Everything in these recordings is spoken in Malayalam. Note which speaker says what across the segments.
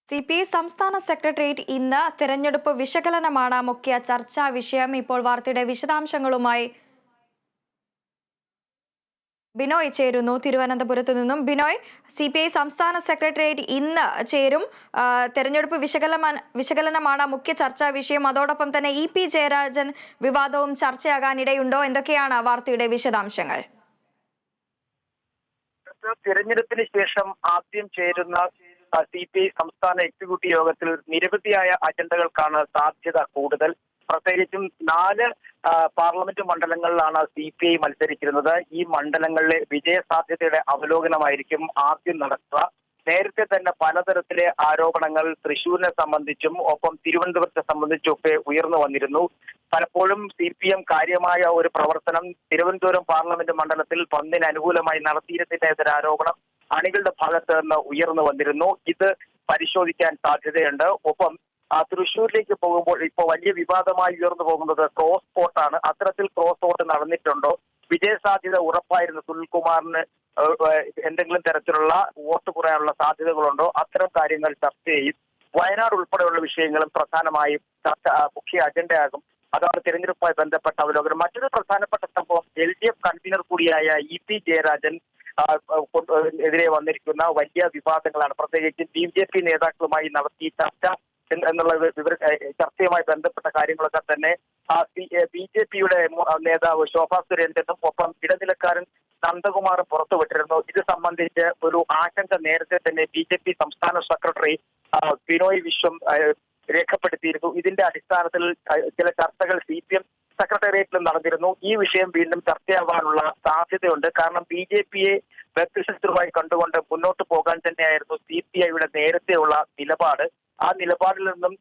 Speaker 1: CPI സംസ്ഥാന സെക്രട്ടേറിയറ്റ് ഇന്ന് തെരഞ്ഞെടുപ്പ് വിശകലനമാണ് മുഖ്യ ചർച്ചാ വിഷയം. ഇപ്പോൾ വാർത്തയുടെ വിശദാംശങ്ങളുമായി ബിനോയ് ചേരുന്നു തിരുവനന്തപുരത്ത് നിന്നും. ബിനോയ്, CPI സംസ്ഥാന സെക്രട്ടേറിയറ്റ് ഇന്ന് ചേരും. തെരഞ്ഞെടുപ്പ് വിശകലനമാണ് മുഖ്യ ചർച്ചാ വിഷയം. അതോടൊപ്പം തന്നെ EP ജയരാജൻ വിവാദവും ചർച്ചയാകാനിടയുണ്ടോ? എന്തൊക്കെയാണ് വാർത്തയുടെ വിശദാംശങ്ങൾ?
Speaker 2: തിരഞ്ഞെടുപ്പിന് ശേഷം ആദ്യം ചേരുന്ന CPI സംസ്ഥാന എക്സിക്യൂട്ടീവ് യോഗത്തിൽ നിരവധിയായ അജണ്ടകൾക്കാണ് സാധ്യത കൂടുതൽ. പ്രത്യേകിച്ചും 4 പാർലമെന്റ് മണ്ഡലങ്ങളിലാണ് CPI മത്സരിച്ചിരുന്നത്. ഈ മണ്ഡലങ്ങളിലെ വിജയ സാധ്യതയുടെ അവലോകനമായിരിക്കും ആദ്യം നടക്കുക. നേരത്തെ തന്നെ പലതരത്തിലെ ആരോപണങ്ങൾ തൃശൂരിനെ സംബന്ധിച്ചും ഒപ്പം തിരുവനന്തപുരത്തെ സംബന്ധിച്ചും ഒക്കെ ഉയർന്നു വന്നിരുന്നു. പലപ്പോഴും CPM കാര്യമായ ഒരു പ്രവർത്തനം തിരുവനന്തപുരം പാർലമെന്റ് മണ്ഡലത്തിൽ പന്തിന് അനുകൂലമായി നടത്തിയിരുന്നില്ല എന്നൊരു ആരോപണം അണികളുടെ ഭാഗത്ത് നിന്ന് ഉയർന്നു വന്നിരുന്നു. ഇത് പരിശോധിക്കാൻ സാധ്യതയുണ്ട്. ഒപ്പം തൃശ്ശൂരിലേക്ക് പോകുമ്പോൾ ഇപ്പോൾ വലിയ വിവാദമായി ഉയർന്നു പോകുന്നത് ക്രോസ് വോട്ടാണ്. അത്തരത്തിൽ ക്രോസ് വോട്ട് നടന്നിട്ടുണ്ടോ? വിജയസാധ്യത ഉറപ്പായിരുന്നു സുനിൽകുമാറിന് എന്തെങ്കിലും തരത്തിലുള്ള വോട്ട് കുറയാനുള്ള സാധ്യതകളുണ്ടോ? അത്തരം കാര്യങ്ങൾ ചർച്ച ചെയ്യും. വയനാട് ഉൾപ്പെടെയുള്ള വിഷയങ്ങളും പ്രധാനമായും മുഖ്യ അജണ്ടയാകും. അതാണ് തിരഞ്ഞെടുപ്പുമായി ബന്ധപ്പെട്ട അവലോകനം. മറ്റൊരു പ്രധാനപ്പെട്ട സംഭവം LDF കൺവീനർ കൂടിയായ EP ജയരാജൻ എതിരെ വന്നിരിക്കുന്ന വലിയ വിവാദങ്ങളാണ്. പ്രത്യേകിച്ച് BJP നേതാക്കളുമായി നടത്തിയ ചർച്ച എന്നുള്ള ചർച്ചയുമായി ബന്ധപ്പെട്ട കാര്യങ്ങളൊക്കെ തന്നെ BJPയുടെ നേതാവ് ശോഭാ സുരേന്ദ്രനും ഒപ്പം ഇടനിലക്കാരൻ നന്ദകുമാറും പുറത്തുവിട്ടിരുന്നു. ഇത് സംബന്ധിച്ച് ഒരു ആശങ്ക നേരത്തെ തന്നെ BJP സംസ്ഥാന സെക്രട്ടറി ബിനോയ് വിശ്വം രേഖപ്പെടുത്തിയിരുന്നു. ഇതിന്റെ അടിസ്ഥാനത്തിൽ ചില ചർച്ചകൾ CPM സെക്രട്ടേറിയറ്റിലും നടന്നിരുന്നു. ഈ വിഷയം വീണ്ടും ചർച്ചയാവാനുള്ള സാധ്യതയുണ്ട്. കാരണം BJPയെ വ്യക്തിശത്രുവായി കണ്ടുകൊണ്ട് മുന്നോട്ട് പോകാൻ തന്നെയായിരുന്നു CPIയുടെ നേരത്തെയുള്ള നിലപാട്. ആ നിലപാടിൽ നിന്നും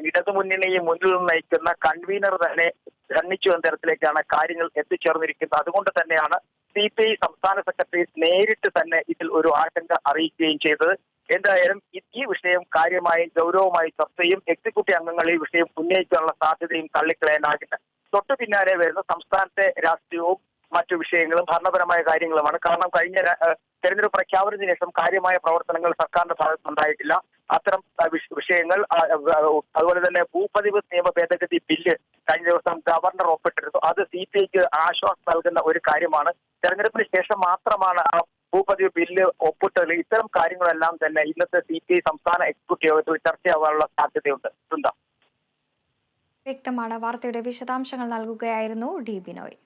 Speaker 2: ഇടതുമുന്നണിയെ മുന്നിൽ നയിക്കുന്ന കൺവീനർ തന്നെ ഖണ്ഡിച്ചു എന്ന തരത്തിലേക്കാണ് കാര്യങ്ങൾ എത്തിച്ചേർന്നിരിക്കുന്നത്. അതുകൊണ്ട് തന്നെയാണ് CPI സംസ്ഥാന സെക്രട്ടറി നേരിട്ട് തന്നെ ഇതിൽ ഒരു ആശങ്ക അറിയിക്കുകയും ചെയ്തത്. എന്തായാലും ഈ വിഷയം കാര്യമായി ഗൗരവമായി ചർച്ച ചെയ്യും. എക്സിക്യൂട്ടീവ് അംഗങ്ങൾ ഈ വിഷയം ഉന്നയിക്കാനുള്ള സാധ്യതയും തള്ളിക്കളയാനാകില്ല. തൊട്ടു പിന്നാലെ വരുന്ന സംസ്ഥാനത്തെ രാഷ്ട്രീയവും മറ്റു വിഷയങ്ങളും ഭരണപരമായ കാര്യങ്ങളുമാണ്. കാരണം കഴിഞ്ഞ തെരഞ്ഞെടുപ്പ് പ്രഖ്യാപനത്തിന് ശേഷം കാര്യമായ പ്രവർത്തനങ്ങൾ സർക്കാരിന്റെ ഭാഗത്തുനിന്നുണ്ടായിട്ടില്ല. അത്തരം വിഷയങ്ങൾ അതുപോലെ തന്നെ ഭൂപതിവ് നിയമ ഭേദഗതി ബില്ല് കഴിഞ്ഞ ദിവസം ഗവർണർ ഒപ്പിട്ടിരുന്നു. അത് CPIക്ക് ആശ്വാസം നൽകുന്ന ഒരു കാര്യമാണ്. തെരഞ്ഞെടുപ്പിന് ശേഷം മാത്രമാണ് ആ ഭൂപതിവ് ബില്ല് ഒപ്പിട്ടത്. ഇത്തരം കാര്യങ്ങളെല്ലാം തന്നെ ഇന്നത്തെ CPI സംസ്ഥാന എക്സിക്യൂട്ടീവ് യോഗത്തിൽ ചർച്ചയാവാനുള്ള സാധ്യതയുണ്ട്.
Speaker 1: വ്യക്തമാണ്. വാർത്തയുടെ വിശദാംശങ്ങൾ നൽകുകയായിരുന്നു D ബിനോയ്.